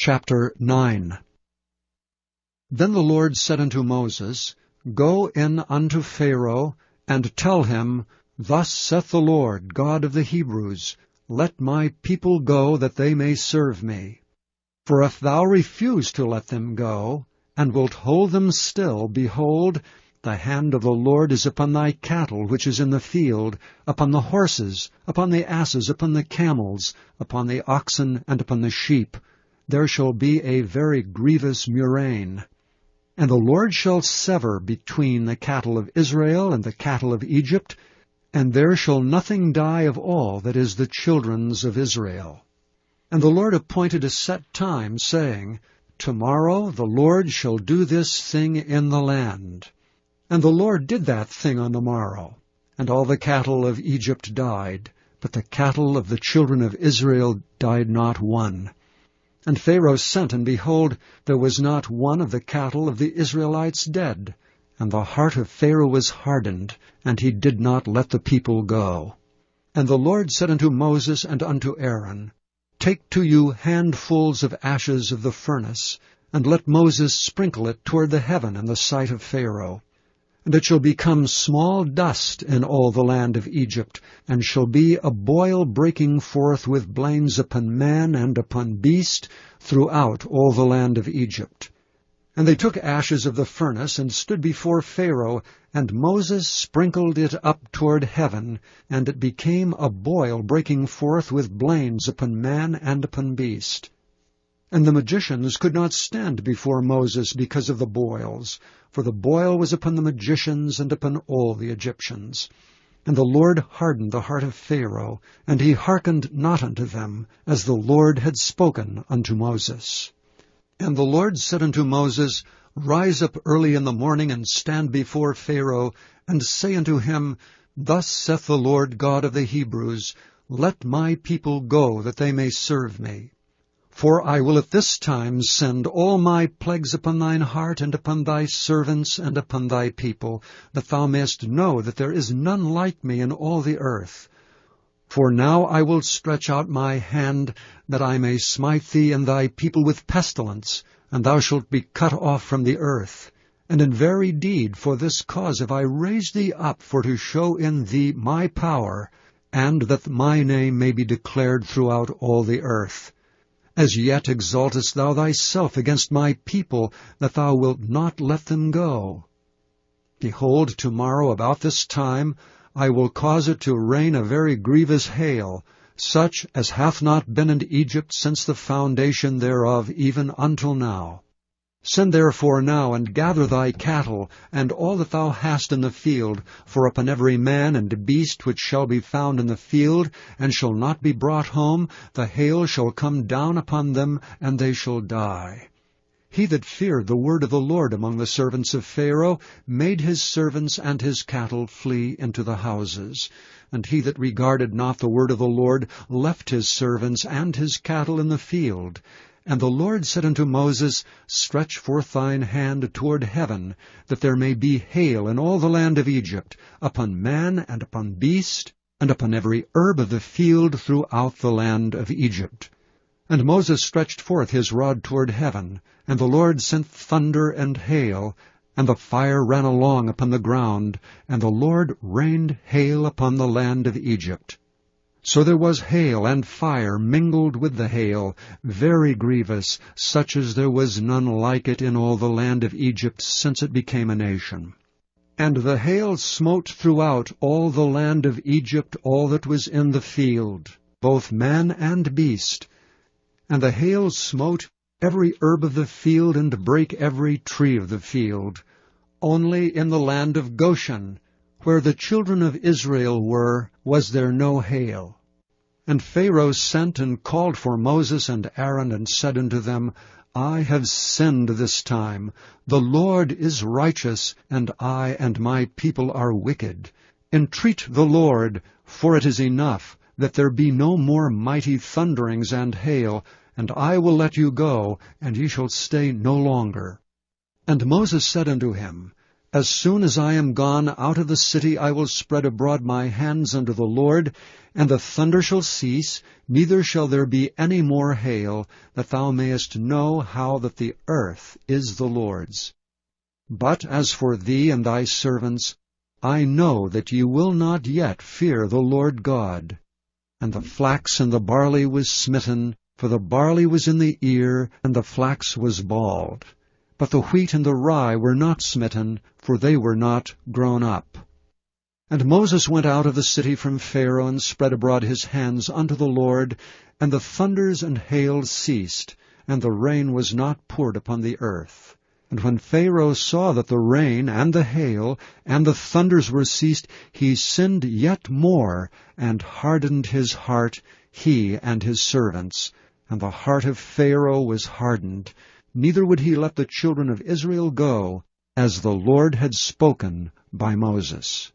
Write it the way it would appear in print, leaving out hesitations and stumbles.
Chapter 9. Then the Lord said unto Moses, Go in unto Pharaoh, and tell him, Thus saith the Lord, God of the Hebrews, Let my people go, that they may serve me. For if thou refuse to let them go, and wilt hold them still, behold, the hand of the Lord is upon thy cattle which is in the field, upon the horses, upon the asses, upon the camels, upon the oxen, and upon the sheep. There shall be a very grievous murrain. And the Lord shall sever between the cattle of Israel and the cattle of Egypt, and there shall nothing die of all that is the children's of Israel. And the Lord appointed a set time, saying, Tomorrow the Lord shall do this thing in the land. And the Lord did that thing on the morrow. And all the cattle of Egypt died, but the cattle of the children of Israel died not one. And Pharaoh sent, and behold, there was not one of the cattle of the Israelites dead. And the heart of Pharaoh was hardened, and he did not let the people go. And the Lord said unto Moses and unto Aaron, Take to you handfuls of ashes of the furnace, and let Moses sprinkle it toward the heaven in the sight of Pharaoh. And it shall become small dust in all the land of Egypt, and shall be a boil breaking forth with blains upon man and upon beast throughout all the land of Egypt. And they took ashes of the furnace, and stood before Pharaoh, and Moses sprinkled it up toward heaven, and it became a boil breaking forth with blains upon man and upon beast. And the magicians could not stand before Moses because of the boils, for the boil was upon the magicians and upon all the Egyptians. And the Lord hardened the heart of Pharaoh, and he hearkened not unto them, as the Lord had spoken unto Moses. And the Lord said unto Moses, Rise up early in the morning, and stand before Pharaoh, and say unto him, Thus saith the Lord God of the Hebrews, Let my people go, that they may serve me. For I will at this time send all my plagues upon thine heart, and upon thy servants, and upon thy people, that thou mayest know that there is none like me in all the earth. For now I will stretch out my hand, that I may smite thee and thy people with pestilence, and thou shalt be cut off from the earth. And in very deed for this cause have I raised thee up, for to show in thee my power, and that my name may be declared throughout all the earth. As yet exaltest thou thyself against my people, that thou wilt not let them go. Behold, tomorrow about this time I will cause it to rain a very grievous hail, such as hath not been in Egypt since the foundation thereof even until now. Send therefore now, and gather thy cattle, and all that thou hast in the field, for upon every man and beast which shall be found in the field, and shall not be brought home, the hail shall come down upon them, and they shall die. He that feared the word of the Lord among the servants of Pharaoh made his servants and his cattle flee into the houses. And he that regarded not the word of the Lord left his servants and his cattle in the field. And the Lord said unto Moses, Stretch forth thine hand toward heaven, that there may be hail in all the land of Egypt, upon man and upon beast, and upon every herb of the field throughout the land of Egypt. And Moses stretched forth his rod toward heaven, and the Lord sent thunder and hail, and the fire ran along upon the ground, and the Lord rained hail upon the land of Egypt. So there was hail and fire mingled with the hail, very grievous, such as there was none like it in all the land of Egypt since it became a nation. And the hail smote throughout all the land of Egypt all that was in the field, both man and beast. And the hail smote every herb of the field, and brake every tree of the field. Only in the land of Goshen, where the children of Israel were, was there no hail. And Pharaoh sent and called for Moses and Aaron, and said unto them, I have sinned this time. The Lord is righteous, and I and my people are wicked. Entreat the Lord, for it is enough, that there be no more mighty thunderings and hail, and I will let you go, and ye shall stay no longer. And Moses said unto him, As soon as I am gone out of the city, I will spread abroad my hands unto the Lord, and the thunder shall cease, neither shall there be any more hail, that thou mayest know how that the earth is the Lord's. But as for thee and thy servants, I know that ye will not yet fear the Lord God. And the flax and the barley was smitten, for the barley was in the ear, and the flax was bald. But the wheat and the rye were not smitten, for they were not grown up. And Moses went out of the city from Pharaoh, and spread abroad his hands unto the Lord, and the thunders and hail ceased, and the rain was not poured upon the earth. And when Pharaoh saw that the rain and the hail and the thunders were ceased, he sinned yet more, and hardened his heart, he and his servants. And the heart of Pharaoh was hardened, neither would he let the children of Israel go, as the Lord had spoken by Moses.